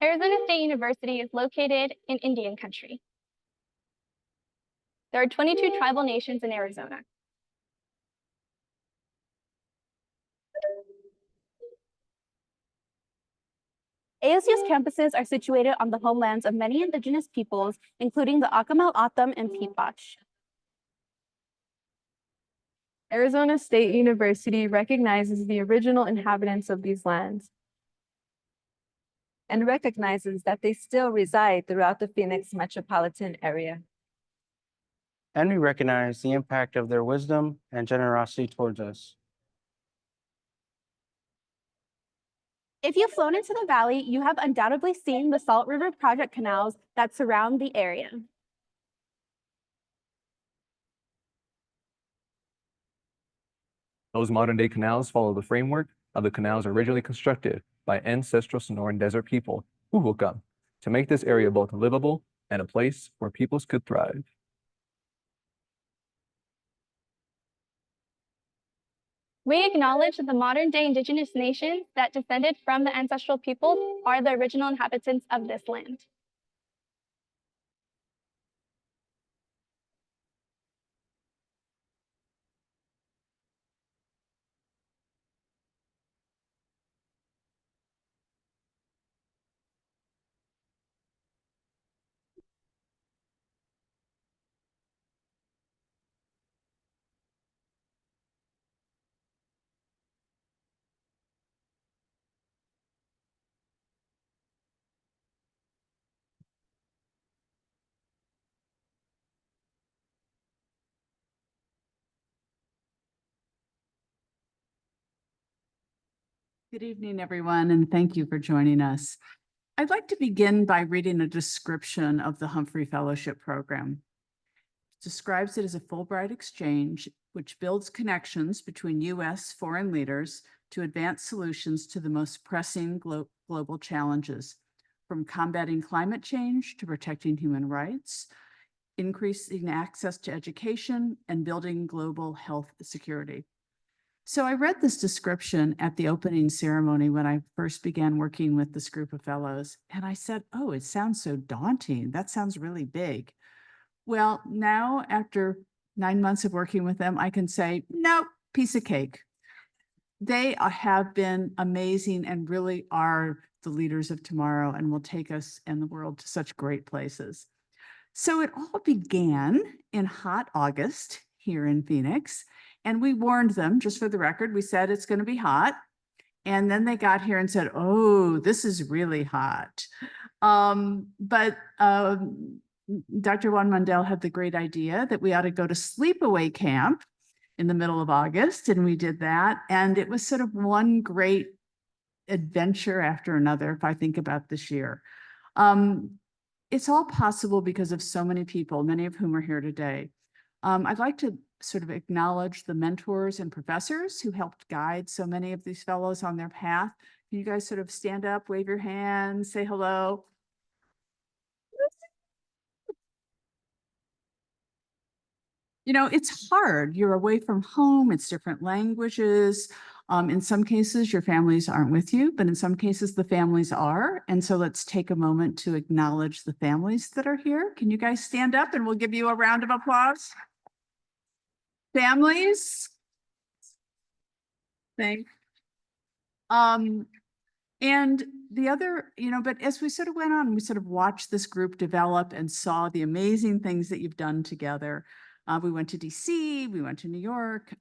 Arizona State University is located in Indian country. There are 22 tribal nations in Arizona. ASU's campuses are situated on the homelands of many indigenous peoples, including the Akimel, O'odham, and Pequot. Arizona State University recognizes the original inhabitants of these lands and recognizes that they still reside throughout the Phoenix metropolitan area. And we recognize the impact of their wisdom and generosity towards us. If you've flown into the valley, you have undoubtedly seen the Salt River Project canals that surround the area. Those modern-day canals follow the framework of the canals originally constructed by ancestral Sonoran Desert people who woke up to make this area both livable and a place where peoples could thrive. We acknowledge that the modern-day indigenous nations that descended from the ancestral peoples are the original inhabitants of this land. Good evening, everyone, and thank you for joining us. I'd like to begin by reading a description of the Humphrey Fellowship Program. It describes it as a Fulbright exchange, which builds connections between U.S. foreign leaders to advance solutions to the most pressing global challenges, from combating climate change to protecting human rights, increasing access to education, and building global health security. So I read this description at the opening ceremony when I first began working with this group of fellows, and I said, oh, it sounds so daunting. That sounds really big. Well, now after 9 months of working with them, I can say, no, piece of cake. They have been amazing and really are the leaders of tomorrow and will take us and the world to such great places. So it all began in hot August here in Phoenix. And we warned them, just for the record, we said it's going to be hot. And then they got here and said, oh, this is really hot. But Dr. Juan Mandel had the great idea that we ought to go to sleepaway camp in the middle of August. And we did that. And it was sort of one great adventure after another, if I think about this year. It's all possible because of so many people, many of whom are here today. I'd like to sort of acknowledge the mentors and professors who helped guide so many of these fellows on their path. Can you guys sort of stand up, wave your hands, say hello? You know, it's hard. You're away from home. It's different languages. In some cases, your families aren't with you, but in some cases, the families are. And so let's take a moment to acknowledge the families that are here. Can you guys stand up and we'll give you a round of applause? Families. Thanks. And the other, but as we sort of went on, we sort of watched this group develop and saw the amazing things that you've done together. We went to DC, we went to New York.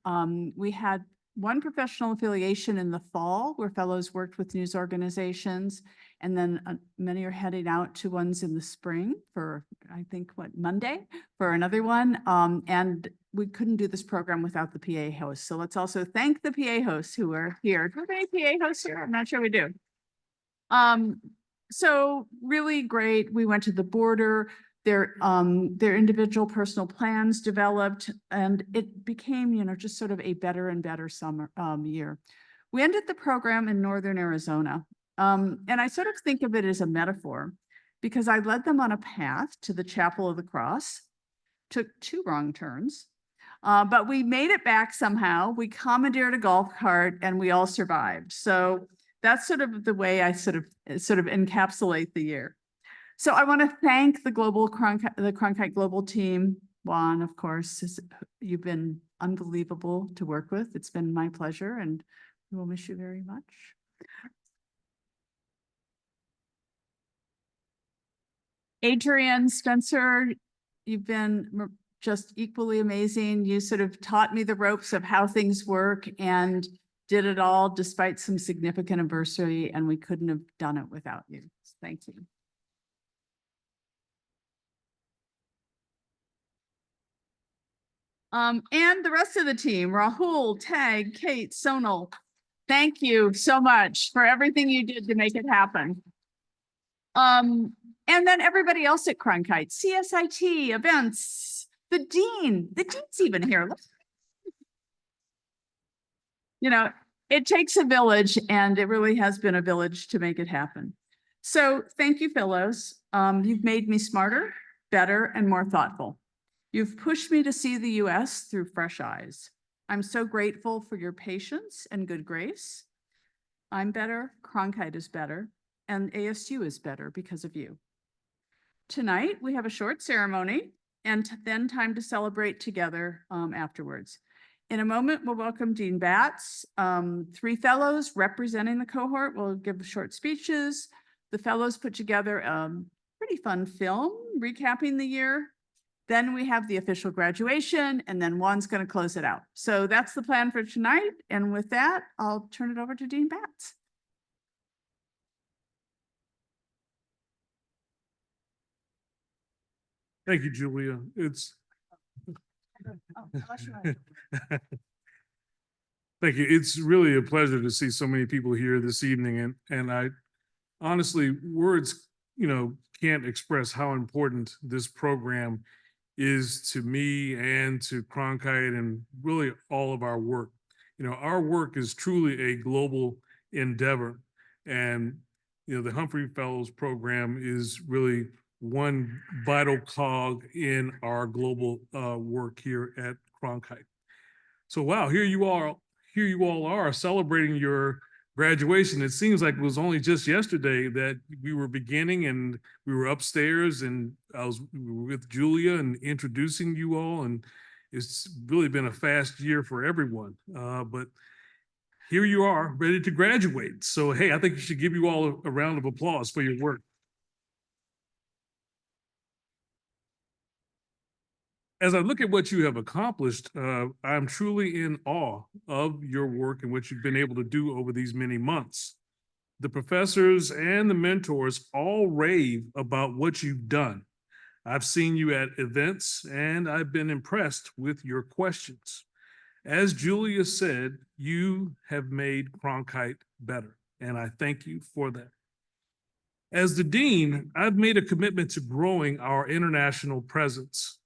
We had one professional affiliation in the fall where fellows worked with news organizations. And then many are heading out to ones in the spring for, I think, Monday for another one. And we couldn't do this program without the PA hosts. So let's also thank the PA hosts who are here. Do we have any PA hosts here? I'm not sure we do. So really great. We went to the border. Their individual personal plans developed, and it became, just sort of a better and better summer year. We ended the program in Northern Arizona. And I sort of think of it as a metaphor because I led them on a path to the Chapel of the Cross, took 2 wrong turns, but we made it back somehow. We commandeered a golf cart and we all survived. So that's sort of the way I sort of encapsulate the year. So I want to thank the Cronkite Global team. Juan, of course, you've been unbelievable to work with. It's been my pleasure, and we will miss you very much. Adrian, Spencer, you've been just equally amazing. You sort of taught me the ropes of how things work and did it all despite some significant adversity, and we couldn't have done it without you. Thank you. And the rest of the team, Rahul, Tag, Kate, Sonal, thank you so much for everything you did to make it happen. And then everybody else at Cronkite, CSIT, events, the dean's even here. You know, it takes a village, and it really has been a village to make it happen. So thank you, fellows. You've made me smarter, better, and more thoughtful. You've pushed me to see the US through fresh eyes. I'm so grateful for your patience and good grace. I'm better, Cronkite is better, and ASU is better because of you. Tonight, we have a short ceremony and then time to celebrate together afterwards. In a moment, we'll welcome Dean Batts. 3 fellows representing the cohort will give short speeches. The fellows put together a pretty fun film recapping the year. Then we have the official graduation, and then Juan's going to close it out. So that's the plan for tonight. And with that, I'll turn it over to Dean Batts. Thank you, Julia. Thank you. It's really a pleasure to see so many people here this evening. And I honestly, words, can't express how important this program is to me and to Cronkite and really all of our work. Our work is truly a global endeavor. And, the Humphrey Fellows Program is really one vital cog in our global work here at Cronkite. So wow, here you all are celebrating your graduation. It seems like it was only just yesterday that we were beginning, and we were upstairs, and we were with Julia and introducing you all, and it's really been a fast year for everyone. But here you are, ready to graduate. So hey, I think you should give you all a round of applause for your work. As I look at what you have accomplished, I'm truly in awe of your work and what you've been able to do over these many months. The professors and the mentors all rave about what you've done. I've seen you at events, and I've been impressed with your questions. As Julia said, you have made Cronkite better, and I thank you for that. As the dean, I've made a commitment to growing our international presence.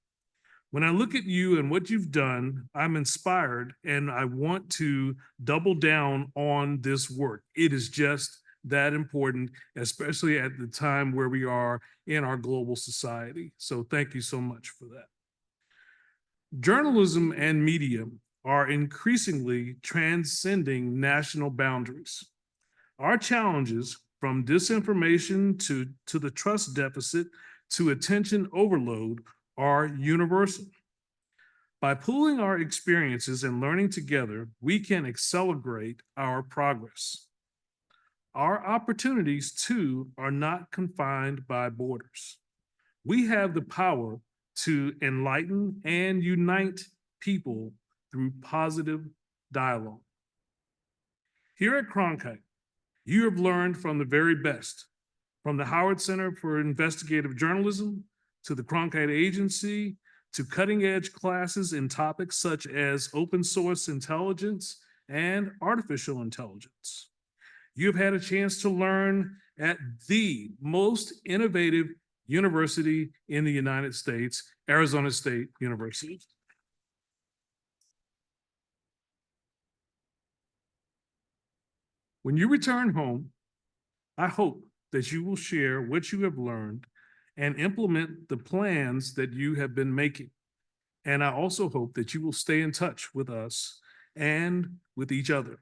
When I look at you and what you've done, I'm inspired, and I want to double down on this work. It is just that important, especially at the time where we are in our global society. So thank you so much for that. Journalism and media are increasingly transcending national boundaries. Our challenges, from disinformation to the trust deficit to attention overload, are universal. By pooling our experiences and learning together, we can accelerate our progress. Our opportunities, too, are not confined by borders. We have the power to enlighten and unite people through positive dialogue. Here at Cronkite, you have learned from the very best, from the Howard Center for Investigative Journalism to the Cronkite Agency, to cutting-edge classes in topics such as open source intelligence and artificial intelligence. You've had a chance to learn at the most innovative university in the United States, Arizona State University. When you return home, I hope that you will share what you have learned and implement the plans that you have been making. And I also hope that you will stay in touch with us and with each other.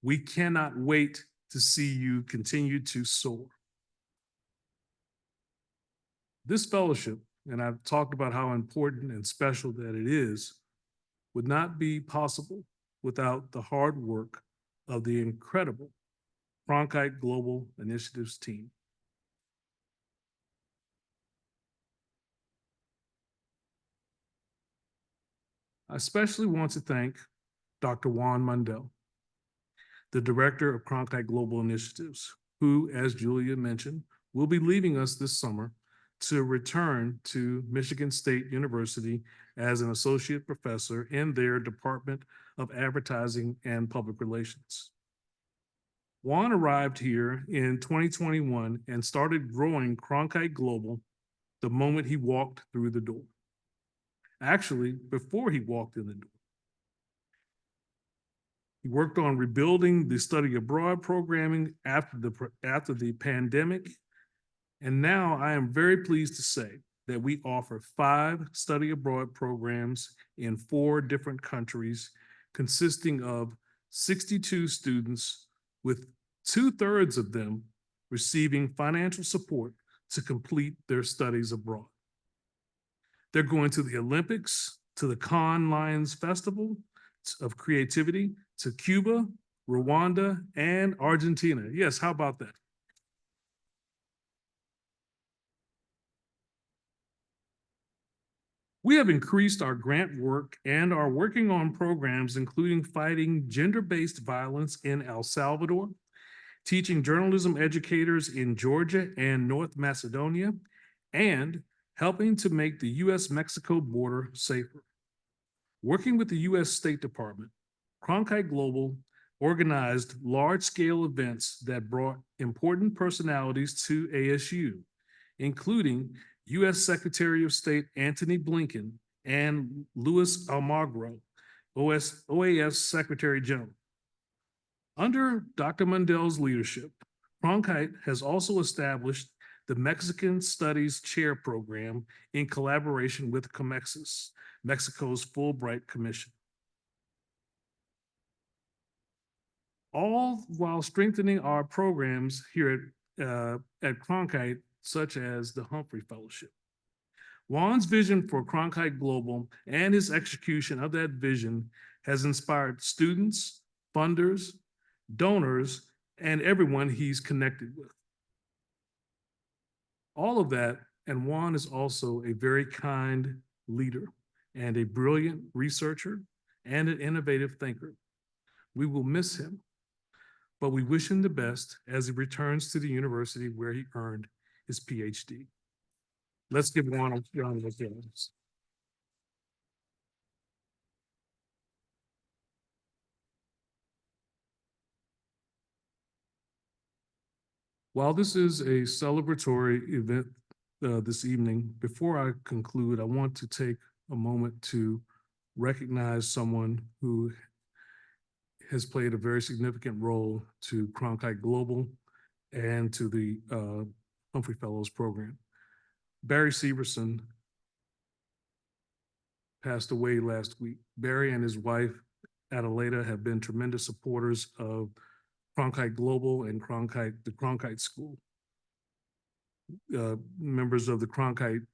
We cannot wait to see you continue to soar. This fellowship, and I've talked about how important and special that it is, would not be possible without the hard work of the incredible Cronkite Global Initiatives team. I especially want to thank Dr. Juan Mundell, the director of Cronkite Global Initiatives, who, as Julia mentioned, will be leaving us this summer to return to Michigan State University as an associate professor in their Department of Advertising and Public Relations. Juan arrived here in 2021 and started growing Cronkite Global the moment he walked through the door. Actually, before he walked in the door. He worked on rebuilding the study abroad programming after the pandemic. And now I am very pleased to say that we offer 5 study abroad programs in 4 different countries, consisting of 62 students, with 2/3 of them receiving financial support to complete their studies abroad. They're going to the Olympics, to the Cannes Lions Festival of Creativity, to Cuba, Rwanda, and Argentina. Yes, how about that? We have increased our grant work and are working on programs including fighting gender-based violence in El Salvador, teaching journalism educators in Georgia and North Macedonia, and helping to make the U.S.-Mexico border safer. Working with the U.S. State Department, Cronkite Global organized large-scale events that brought important personalities to ASU, including U.S. Secretary of State Antony Blinken and Luis Almagro, OAS Secretary General. Under Dr. Mundell's leadership, Cronkite has also established the Mexican Studies Chair Program in collaboration with COMEXUS, Mexico's Fulbright Commission. All while strengthening our programs here at Cronkite, such as the Humphrey Fellowship. Juan's vision for Cronkite Global and his execution of that vision has inspired students, funders, donors, and everyone he's connected with. All of that, and Juan is also a very kind leader and a brilliant researcher and an innovative thinker. We will miss him, but we wish him the best as he returns to the university where he earned his PhD. Let's give Juan a round of applause. While this is a celebratory event this evening, before I conclude, I want to take a moment to recognize someone who has played a very significant role to Cronkite Global and to the Humphrey Fellows program. Barry Severson passed away last week. Barry and his wife, Adelaida, have been tremendous supporters of Cronkite Global and the Cronkite School. Members of the Cronkite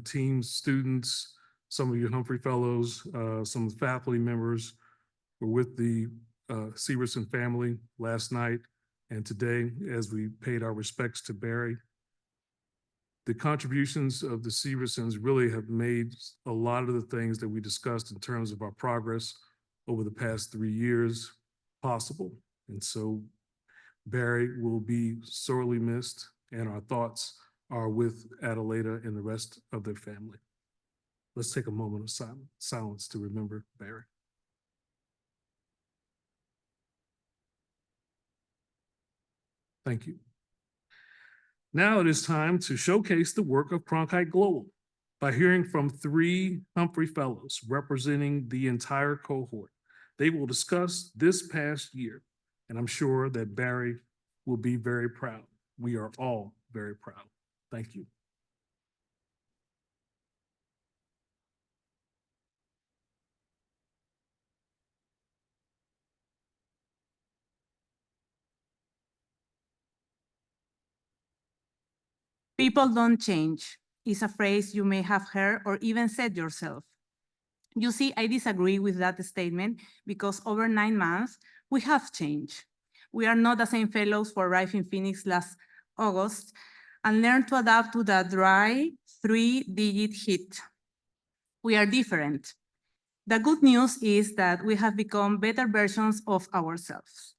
team, students, some of you Humphrey Fellows, some faculty members were with the Severson family last night and today as we paid our respects to Barry. The contributions of the Seversons really have made a lot of the things that we discussed in terms of our progress over the past 3 years possible. And so Barry will be sorely missed, and our thoughts are with Adelaida and the rest of their family. Let's take a moment of silence to remember Barry. Thank you. Now it is time to showcase the work of Cronkite Global by hearing from 3 Humphrey Fellows representing the entire cohort. They will discuss this past year, and I'm sure that Barry will be very proud. We are all very proud. Thank you. People don't change is a phrase you may have heard or even said yourself. You see, I disagree with that statement because over 9 months, we have changed. We are not the same fellows who arrived in Phoenix last August and learned to adapt to the dry 3-digit heat. We are different. The good news is that we have become better versions of ourselves.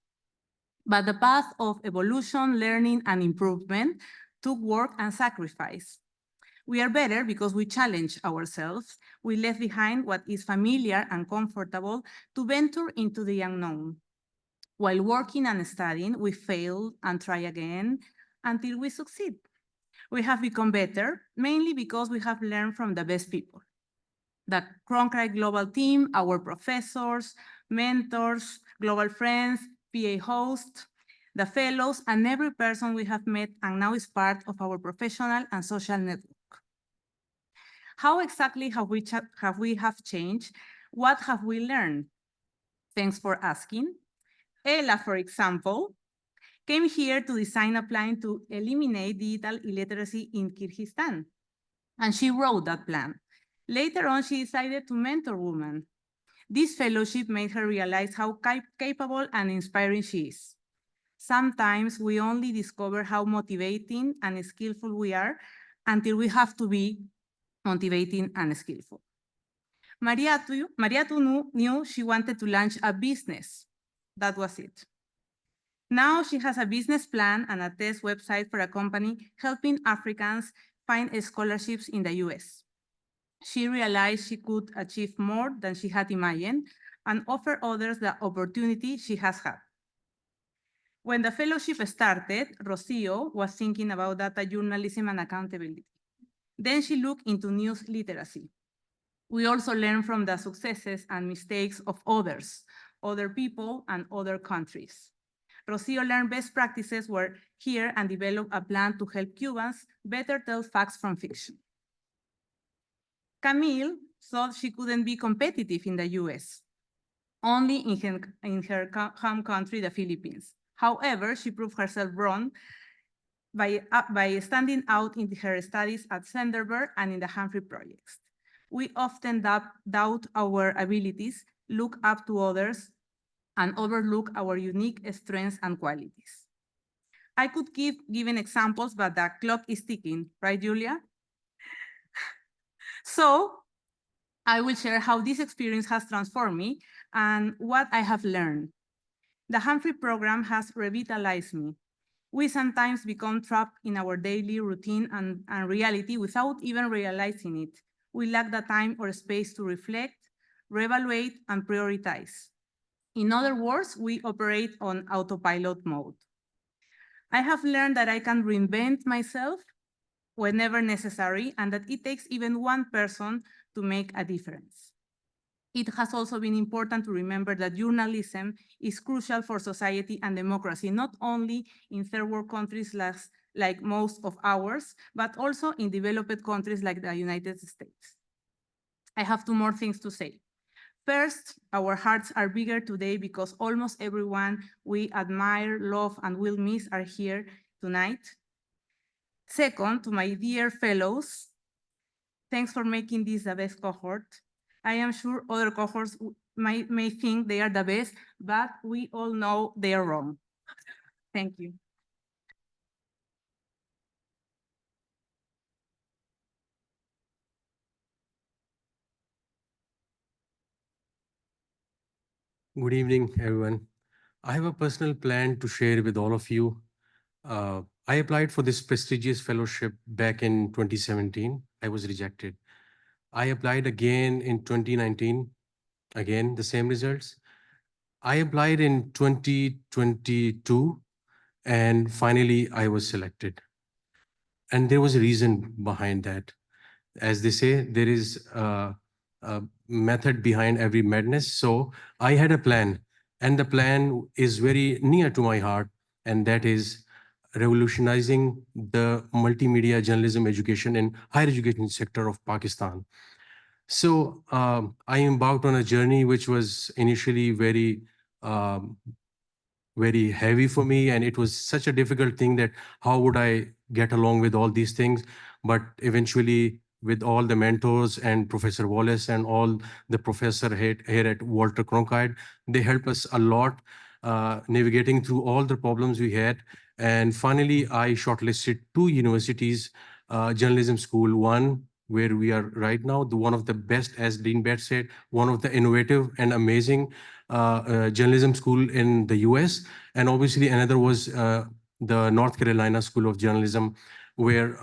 But the path of evolution, learning, and improvement took work and sacrifice. We are better because we challenge ourselves. We left behind what is familiar and comfortable to venture into the unknown. While working and studying, we fail and try again until we succeed. We have become better, mainly because we have learned from the best people. The Cronkite Global Team, our professors, mentors, global friends, PA hosts, the fellows, and every person we have met and now is part of our professional and social network. How exactly have we changed? What have we learned? Thanks for asking. Ella, for example, came here to design a plan to eliminate digital illiteracy in Kyrgyzstan, and she wrote that plan. Later on, she decided to mentor women. This fellowship made her realize how capable and inspiring she is. Sometimes we only discover how motivating and skillful we are until we have to be motivating and skillful. Maria knew she wanted to launch a business. That was it. Now she has a business plan and a test website for a company helping Africans find scholarships in the US. She realized she could achieve more than she had imagined and offer others the opportunity she has had. When the fellowship started, Rocio was thinking about data journalism and accountability. Then she looked into news literacy. We also learn from the successes and mistakes of others, other people, and other countries. Rocio learned best practices were here and developed a plan to help Cubans better tell facts from fiction. Camille thought she couldn't be competitive in the US, only in her home country, the Philippines. However, she proved herself wrong by standing out in her studies at Senderberg and in the Humphrey projects. We often doubt our abilities, look up to others, and overlook our unique strengths and qualities. I could give given examples, but the clock is ticking, right, Julia? So I will share how this experience has transformed me and what I have learned. The Humphrey program has revitalized me. We sometimes become trapped in our daily routine and reality without even realizing it. We lack the time or space to reflect, reevaluate, and prioritize. In other words, we operate on autopilot mode. I have learned that I can reinvent myself whenever necessary and that it takes even one person to make a difference. It has also been important to remember that journalism is crucial for society and democracy, not only in third world countries like most of ours, but also in developed countries like the United States. I have 2 more things to say. First, our hearts are bigger today because almost everyone we admire, love, and will miss are here tonight. Second, to my dear fellows, thanks for making this the best cohort. I am sure other cohorts may think they are the best, but we all know they are wrong. Thank you. Good evening, everyone. I have a personal plan to share with all of you. I applied for this prestigious fellowship back in 2017. I was rejected. I applied again in 2019. Again, the same results. I applied in 2022, and finally I was selected. And there was a reason behind that. As they say, there is a method behind every madness. So I had a plan, and the plan is very near to my heart, and that is revolutionizing the multimedia journalism education in higher education sector of Pakistan. So I embarked on a journey which was initially very very heavy for me, and it was such a difficult thing that how would I get along with all these things. But eventually, with all the mentors and Professor Wallace and all the professor here at Walter Cronkite, they helped us a lot navigating through all the problems we had. And finally, I shortlisted 2 universities, journalism school, one where we are right now, the one of the best, as Dean Baird said, one of the innovative and amazing journalism school in the US. And obviously another was the North Carolina School of Journalism, where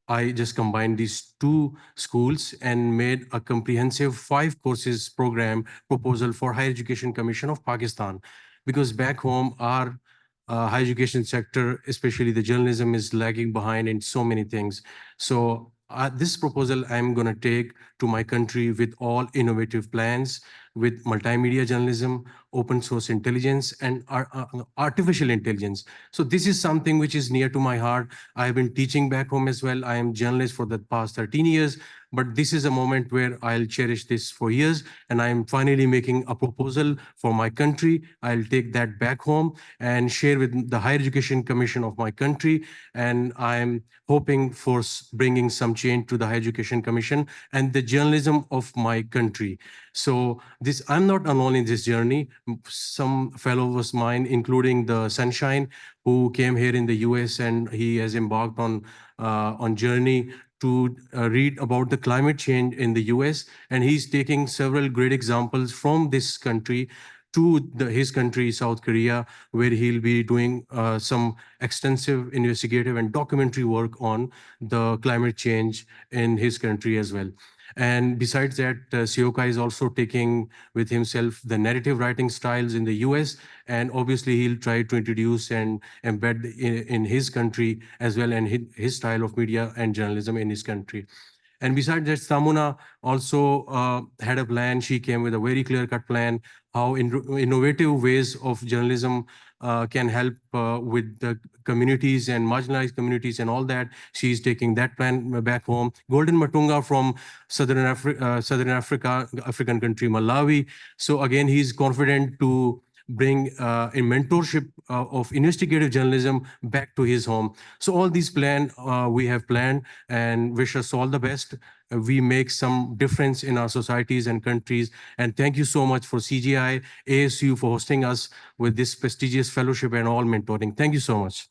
I just combined these 2 schools and made a comprehensive 5 courses program proposal for Higher Education Commission of Pakistan. Because back home, our higher education sector, especially the journalism, is lagging behind in so many things. So this proposal I'm going to take to my country with all innovative plans, with multimedia journalism, open source intelligence, and artificial intelligence. So this is something which is near to my heart. I have been teaching back home as well. I am journalist for the past 13 years, but this is a moment where I'll cherish this for years. And I'm finally making a proposal for my country. I'll take that back home and share with the Higher Education Commission of my country. And I'm hoping for bringing some change to the Higher Education Commission and the journalism of my country. So I'm not alone in this journey. Some fellows of mine, including the Sunshine, who came here in the US, and he has embarked on journey to read about the climate change in the US. And he's taking several great examples from this country to his country, South Korea, where he'll be doing some extensive investigative and documentary work on the climate change in his country as well. And besides that, Sioka is also taking with himself the narrative writing styles in the US, and obviously he'll try to introduce and embed in his country as well, and his style of media and journalism in his country. And besides that, Samuna also had a plan. She came with a very clear-cut plan, how innovative ways of journalism can help with the communities and marginalized communities and all that. She's taking that plan back home. Golden Matunga from Southern African country, Malawi. So again, he's confident to bring a mentorship of investigative journalism back to his home. So all these we have planned, and wish us all the best. We make some difference in our societies and countries. And thank you so much for CGI, ASU for hosting us with this prestigious fellowship and all mentoring. Thank you so much.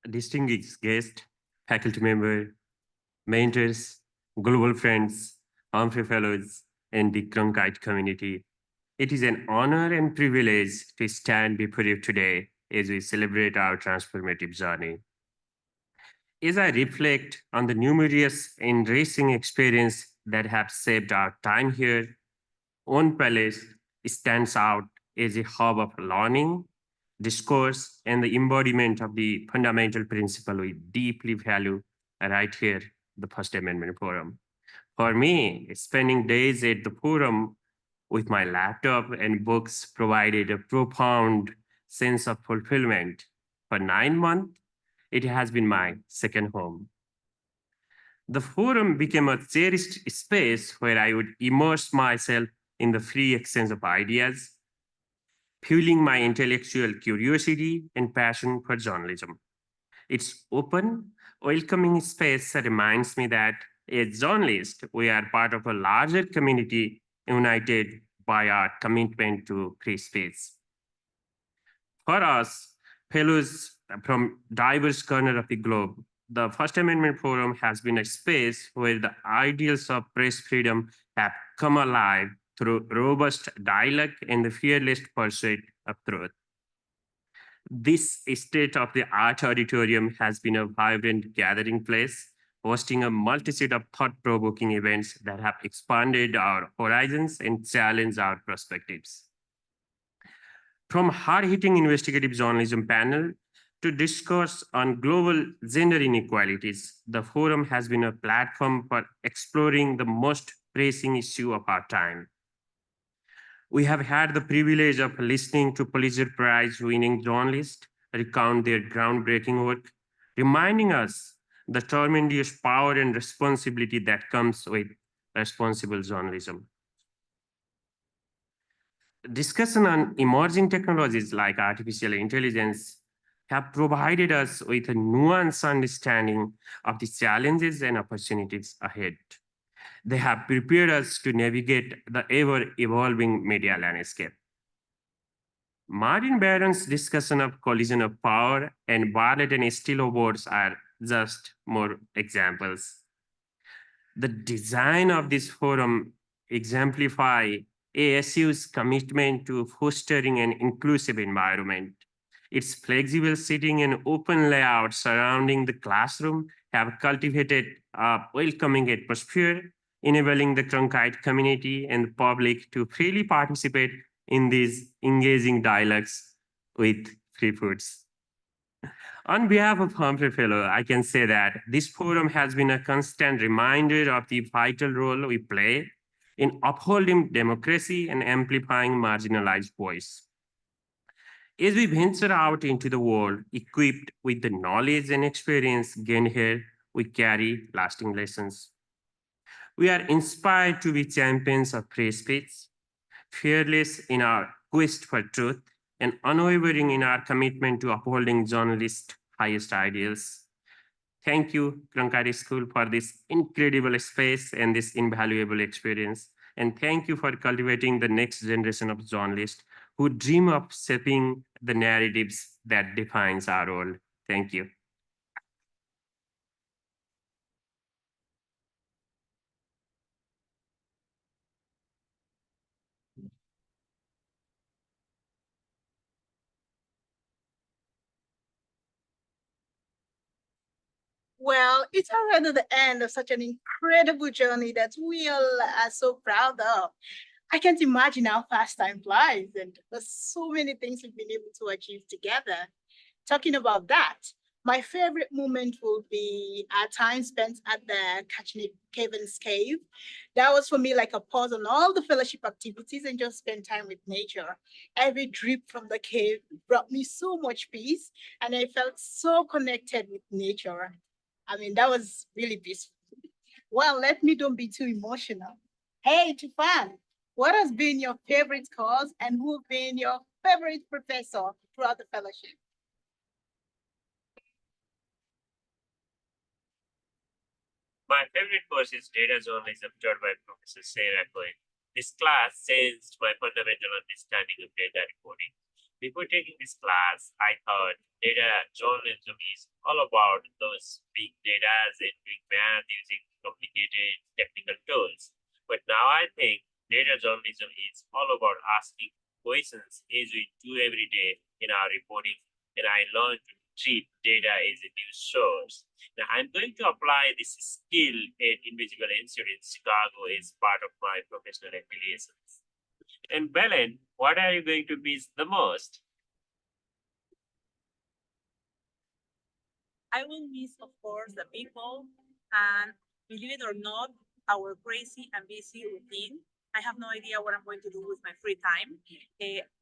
Distinguished guest, faculty member, mentors, global friends, Humphrey Fellows, and the Cronkite community. It is an honor and privilege to stand before you today as we celebrate our transformative journey. As I reflect on the numerous enriching experiences that have shaped our time here, One Palace stands out as a hub of learning, discourse, and the embodiment of the fundamental principle we deeply value right here, the First Amendment Forum. For me, spending days at the forum with my laptop and books provided a profound sense of fulfillment. For 9 months, it has been my second home. The forum became a cherished space where I would immerse myself in the free exchange of ideas, fueling my intellectual curiosity and passion for journalism. Its open, welcoming space reminds me that as journalists, we are part of a larger community united by our commitment to free speech. For us, fellows from diverse corners of the globe, the First Amendment Forum has been a space where the ideals of press freedom have come alive through robust dialogue and the fearless pursuit of truth. This state-of-the-art auditorium has been a vibrant gathering place, hosting a multitude of thought-provoking events that have expanded our horizons and challenged our perspectives. From hard-hitting investigative journalism panel to discourse on global gender inequalities, the forum has been a platform for exploring the most pressing issue of our time. We have had the privilege of listening to Pulitzer Prize-winning journalists recount their groundbreaking work, reminding us the tremendous power and responsibility that comes with responsible journalism. Discussion on emerging technologies like artificial intelligence have provided us with a nuanced understanding of the challenges and opportunities ahead. They have prepared us to navigate the ever-evolving media landscape. Martin Barron's discussion of collision of power and Bartlett and Steele awards are just more examples. The design of this forum exemplify ASU's commitment to fostering an inclusive environment. Its flexible seating and open layout surrounding the classroom have cultivated a welcoming atmosphere, enabling the Cronkite community and the public to freely participate in these engaging dialogues with free foods. On behalf of Humphrey Fellow, I can say that this forum has been a constant reminder of the vital role we play in upholding democracy and amplifying marginalized voice. As we venture out into the world, equipped with the knowledge and experience gained here, we carry lasting lessons. We are inspired to be champions of free speech, fearless in our quest for truth, and unwavering in our commitment to upholding journalists' highest ideals. Thank you, Cronkite School, for this incredible space and this invaluable experience. And thank you for cultivating the next generation of journalists who dream of shaping the narratives that defines our world. Thank you. Well, it's already the end of such an incredible journey that we all are so proud of. I can't imagine how fast time flies, and there's so many things we've been able to achieve together. Talking about that, my favorite moment will be our time spent at the Kachnik Caverns Cave. That was for me like a pause on all the fellowship activities and just spend time with nature. Every drip from the cave brought me so much peace, and I felt so connected with nature. I mean, that was really peaceful. Well, let me don't be too emotional. Hey, Tufan, what has been your favorite course and who have been your favorite professor throughout the fellowship? My favorite course is data journalism taught by Professor Sarah Cohen. This class changed my fundamental understanding of data reporting. Before taking this class, I thought data journalism is all about those big data and doing math using complicated technical tools. But now I think data journalism is all about asking questions as we do every day in our reporting. And I learned to treat data as a news source. Now I'm going to apply this skill at Invisible Institute in Chicago as part of my professional affiliations. And Belen, what are you going to miss the most? I will miss, of course, the people and, believe it or not, our crazy and busy routine. I have no idea what I'm going to do with my free time.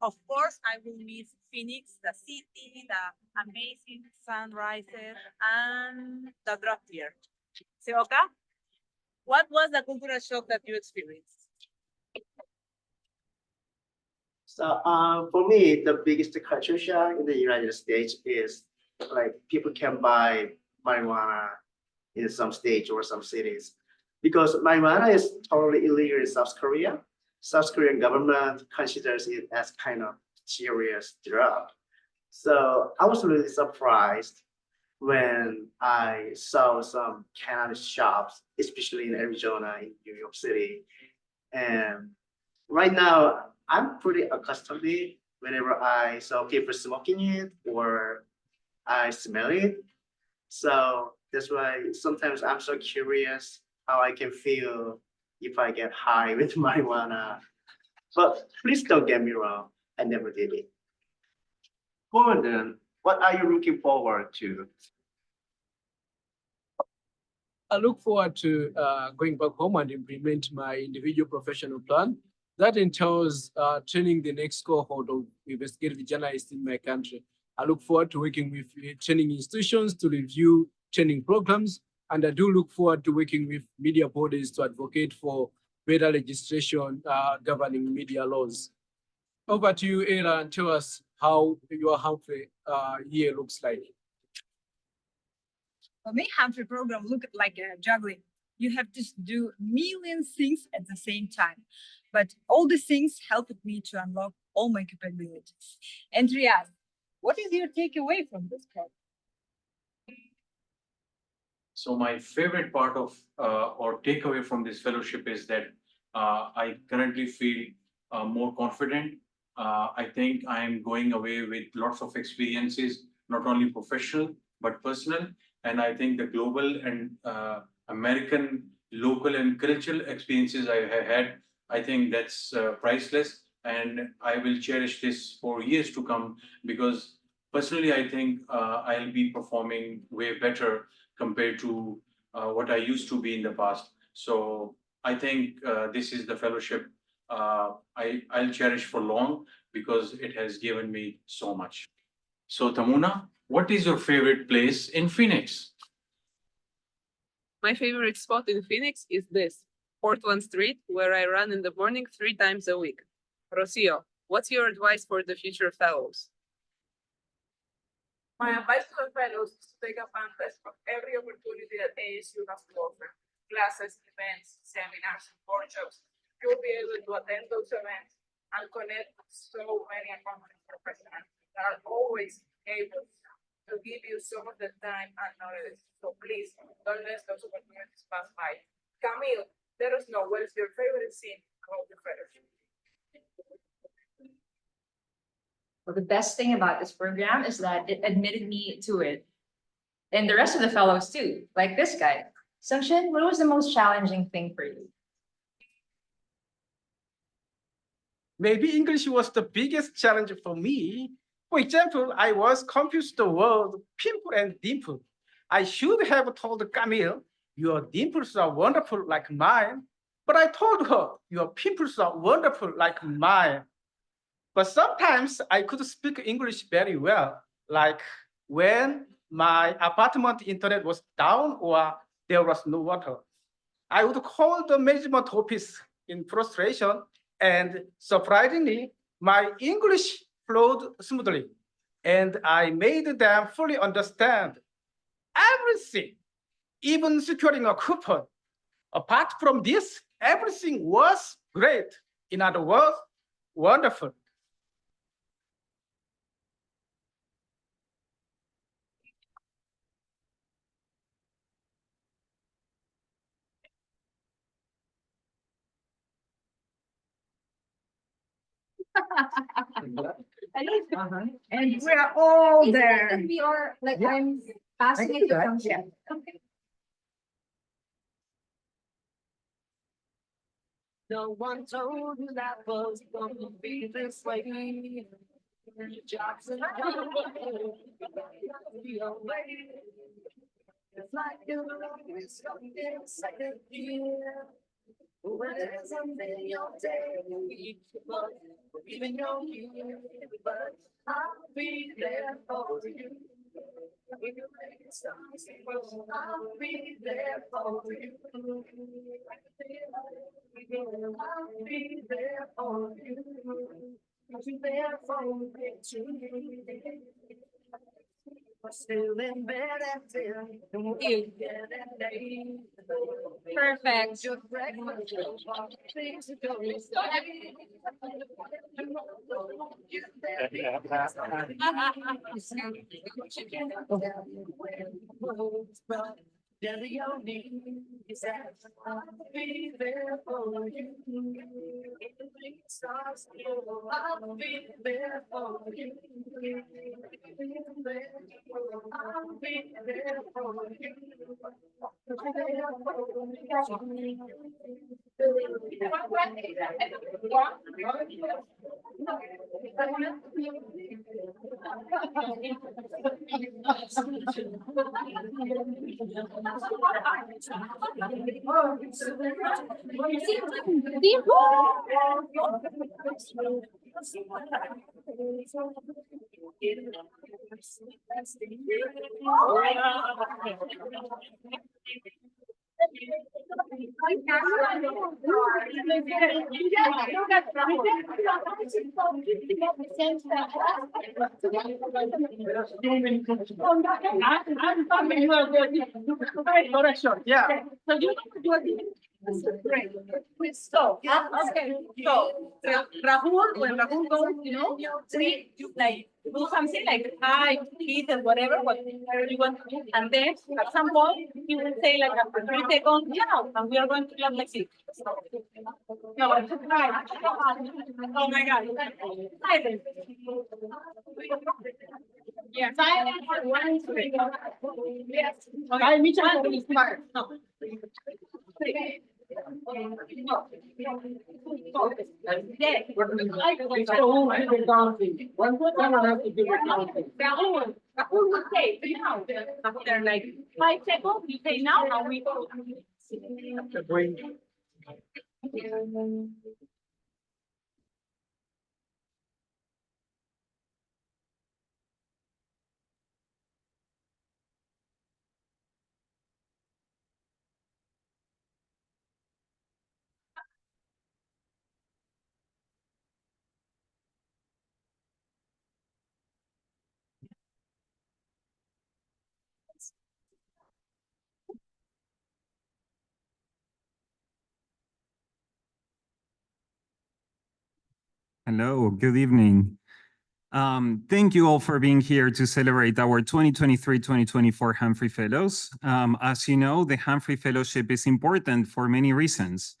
Of course, I will miss Phoenix, the city, the amazing sunrises, and the drop here. Seoka, what was the cultural shock that you experienced? So for me, the biggest culture shock in the United States is like people can buy marijuana in some states or some cities because marijuana is totally illegal in South Korea. South Korean government considers it as kind of serious drug. So I was really surprised when I saw some cannabis shops, especially in Arizona, in New York City. And right now, I'm pretty accustomed to it whenever I saw people smoking it or I smell it. So that's why sometimes I'm so curious how I can feel if I get high with marijuana. But please don't get me wrong, I never did it. Gordon, what are you looking forward to? I look forward to going back home and implement my individual professional plan That entails training the next cohort of investigative journalists in my country. I look forward to working with training institutions to review training programs, and I do look forward to working with media bodies to advocate for better legislation governing media laws. Over to you, Era, and tell us how your Humphrey year looks like. For me, Humphrey program look like a juggling. You have to do million things at the same time. But all the things helped me to unlock all my capabilities. And Riyaz, what is your takeaway from this program? So my favorite part of or takeaway from this fellowship is that I currently feel more confident. I think I am going away with lots of experiences, not only professional, but personal. And I think the global and American, local and cultural experiences I have had, I think that's priceless. And I will cherish this for years to come because personally, I think I'll be performing way better compared to what I used to be in the past. So I think this is the fellowship I'll cherish for long because it has given me so much. So Tamuna, what is your favorite place in Phoenix? My favorite spot in Phoenix is this, Portland Street, where I run in the morning 3 times a week. Rocio, what's your advice for the future fellows? My advice to the fellows is to take advantage of every opportunity that ASU has to offer. Classes, events, seminars, workshops. You will be able to attend those events and connect with so many accomplished professionals that are always able to give you some of the time and knowledge. So please don't let those opportunities pass by. Camille, let us know what is your favorite scene about the fellowship. Well, the best thing about this program is that it admitted me to it. And the rest of the fellows too, like this guy. Sungshin, what was the most challenging thing for you? Maybe English was the biggest challenge for me. For example, I was confused the word pimple and dimple. I should have told Camille, your dimples are wonderful like mine. But I told her, your pimples are wonderful like mine. But sometimes I could speak English very well, like when my apartment internet was down or there was no water. I would call the management office in frustration, and surprisingly, my English flowed smoothly, and I made them fully understand everything, even securing a coupon. Apart from this, everything was great. In other words, wonderful. And we are all there. We are like Yeah. I'm fascinated that. from Yeah. Okay. No one told you that was gonna be this way. Jobs and it's like you're always something second gear. When it's something your day, week, month, even your year, but I'll be there for you. When you make it stop, I'll be there for you. I'll be there for you. I'll be there for you. Still in bed until you get a day. Perfect. Things are going Daddy, your need is that I'll be there for you. If the thing starts, I'll be there for you. I'll be there for you. Correction, yeah. So you great. So, okay, so Rahul, when Rahul goes, you like do something like hi, please, and whatever, you want to do. And then at some point, he will say like after 3 seconds, yeah, and we are going to clap like this. No, right. Oh my God. Silence. Yeah, silence for 1 second. Yes. Okay, Mitchell, please start. No. Rahul will say, after like 5 seconds, you say now, and we go. Hello, good evening. Thank you all for being here to celebrate our 2023-2024 Humphrey Fellows. As you know, the Humphrey Fellowship is important for many reasons.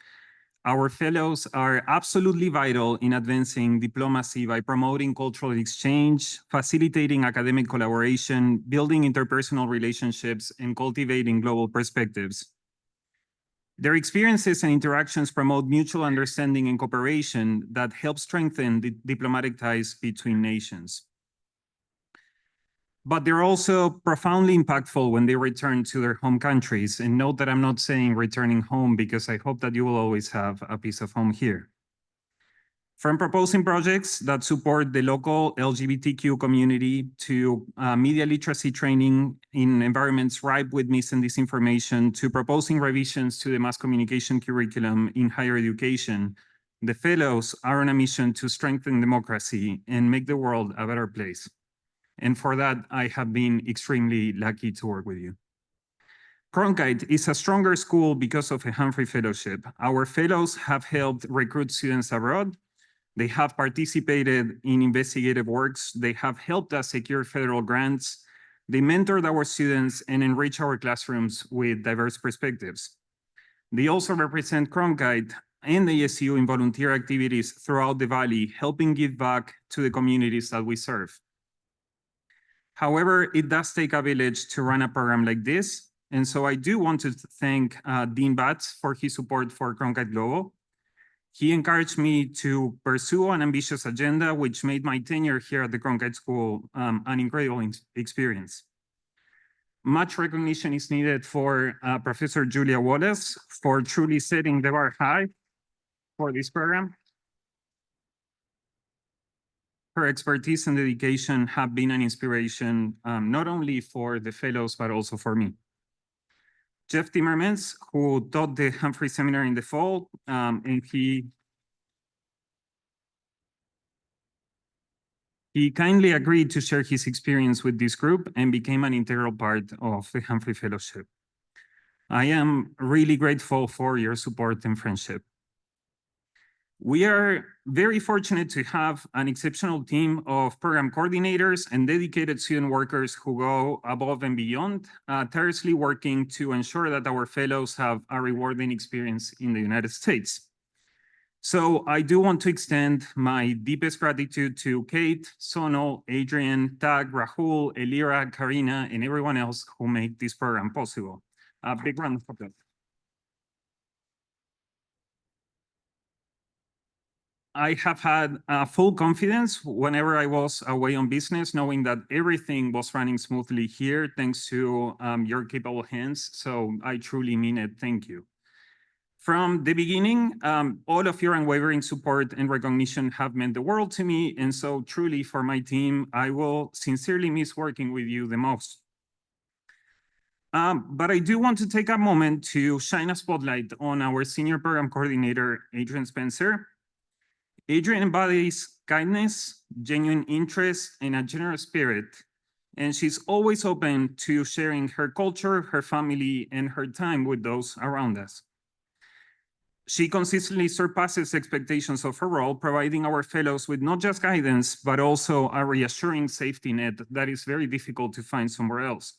Our fellows are absolutely vital in advancing diplomacy by promoting cultural exchange, facilitating academic collaboration, building interpersonal relationships, and cultivating global perspectives. Their experiences and interactions promote mutual understanding and cooperation that help strengthen the diplomatic ties between nations. But they're also profoundly impactful when they return to their home countries. And note that I'm not saying returning home because I hope that you will always have a piece of home here. From proposing projects that support the local LGBTQ community to media literacy training in environments ripe with mis and disinformation to proposing revisions to the mass communication curriculum in higher education, the fellows are on a mission to strengthen democracy and make the world a better place. And for that, I have been extremely lucky to work with you. Cronkite is a stronger school because of a Humphrey Fellowship. Our fellows have helped recruit students abroad. They have participated in investigative works. They have helped us secure federal grants. They mentored our students and enrich our classrooms with diverse perspectives. They also represent Cronkite and the ASU in volunteer activities throughout the Valley, helping give back to the communities that we serve. However, it does take a village to run a program like this. And so I do want to thank Dean Batts for his support for Cronkite Global. He encouraged me to pursue an ambitious agenda, which made my tenure here at the Cronkite School an incredible experience. Much recognition is needed for Professor Julia Wallace for truly setting the bar high for this program. Her expertise and dedication have been an inspiration, not only for the fellows, but also for me. Jeff Timmermans, who taught the Humphrey Seminar in the fall, and he kindly agreed to share his experience with this group and became an integral part of the Humphrey Fellowship. I am really grateful for your support and friendship. We are very fortunate to have an exceptional team of program coordinators and dedicated student workers who go above and beyond, tirelessly working to ensure that our fellows have a rewarding experience in the United States. So I do want to extend my deepest gratitude to Kate, Sonal, Adrian, Tag, Rahul, Elira, Karina, and everyone else who made this program possible. A big round of applause. I have had full confidence whenever I was away on business, knowing that everything was running smoothly here thanks to your capable hands. So I truly mean it. Thank you. From the beginning, all of your unwavering support and recognition have meant the world to me. And so truly for my team, I will sincerely miss working with you the most. But I do want to take a moment to shine a spotlight on our senior program coordinator, Adrian Spencer. Adrian embodies kindness, genuine interest, and a generous spirit. And she's always open to sharing her culture, her family, and her time with those around us. She consistently surpasses expectations of her role, providing our fellows with not just guidance, but also a reassuring safety net that is very difficult to find somewhere else.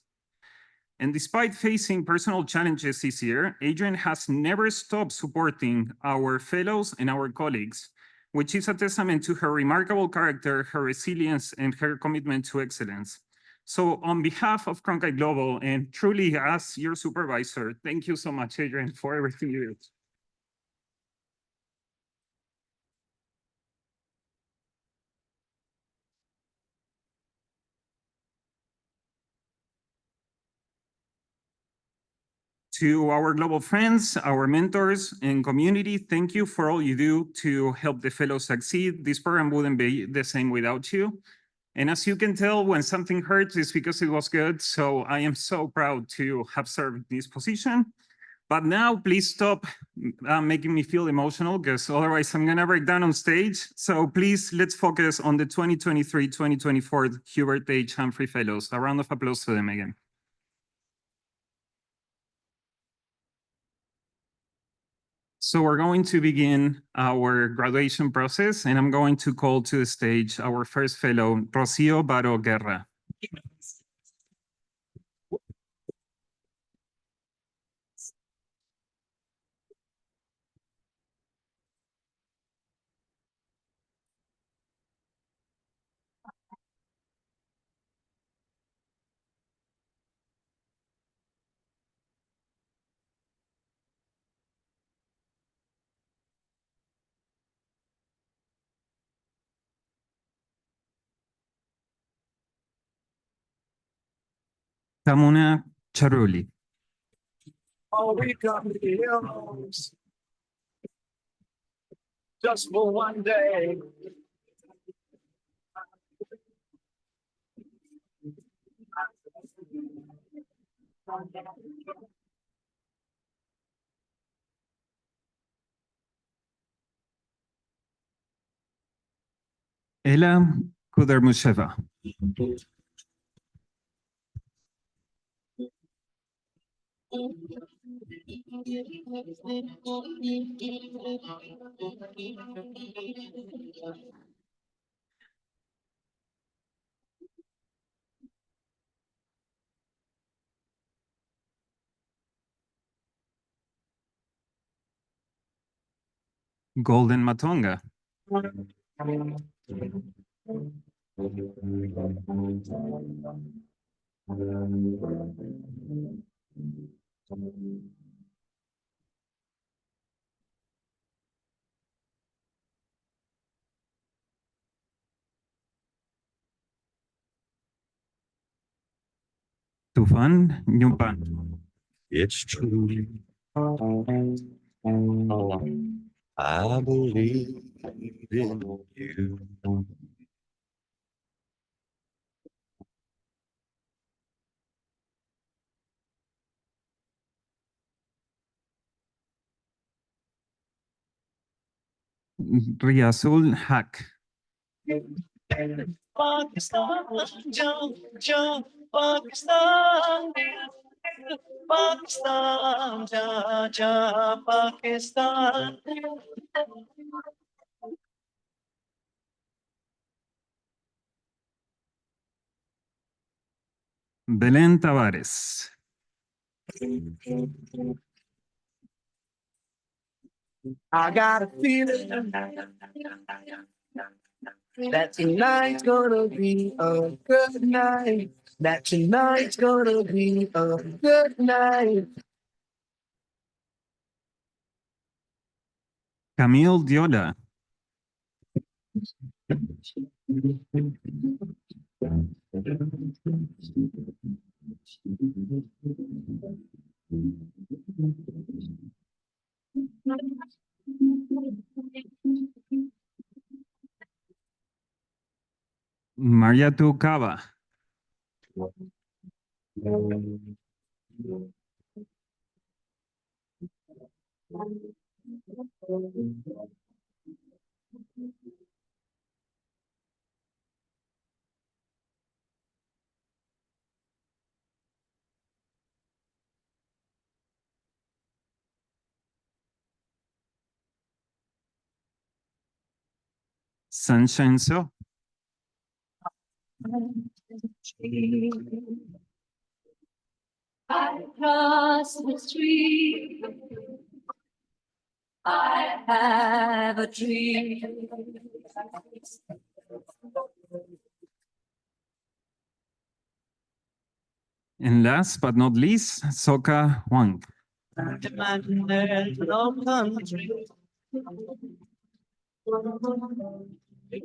And despite facing personal challenges this year, Adrian has never stopped supporting our fellows and our colleagues, which is a testament to her remarkable character, her resilience, and her commitment to excellence. So on behalf of Cronkite Global, and truly as your supervisor, thank you so much, Adrian, for everything you did. To our global friends, our mentors, and community, thank you for all you do to help the fellows succeed. This program wouldn't be the same without you. And as you can tell, when something hurts, it's because it was good. So I am so proud to have served this position. But now please stop making me feel emotional, because otherwise I'm gonna break down on stage. So please, let's focus on the 2023-2024 Hubert H. Humphrey Fellows. A round of applause to them again. So we're going to begin our graduation process, and I'm going to call to the stage our first fellow, Rocio Baro Guerra. Tamuna Charuli. Oh, we come to the hills just for one day. Ela Kudermusheva. Golden Matonga. Tufan Nyumpan. It's true. I believe in you. Riazul Haq. Pakistan, jump, jump, Pakistan. Pakistan, ja, ja, Pakistan. Belen Tavares. I got a feeling that tonight's gonna be a good night. That tonight's gonna be a good night. Camille Diola. Maria Cava. Sunshine So. I cross the street. I have a dream. And last but not least, Soka Wang. There's no country.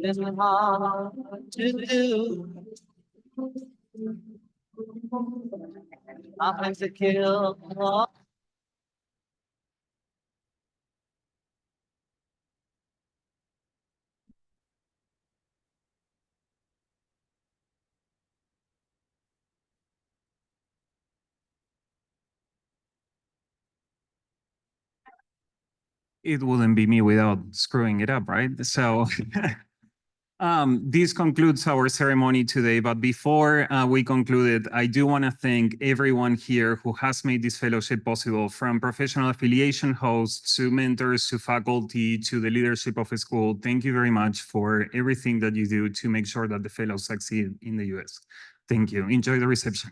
There's my heart to do. I'm to kill. It wouldn't be me without screwing it up, right? So this concludes our ceremony today. But before we conclude it, I do want to thank everyone here who has made this fellowship possible, from professional affiliation hosts to mentors to faculty to the leadership of a school. Thank you very much for everything that you do to make sure that the fellows succeed in the US. Thank you. Enjoy the reception.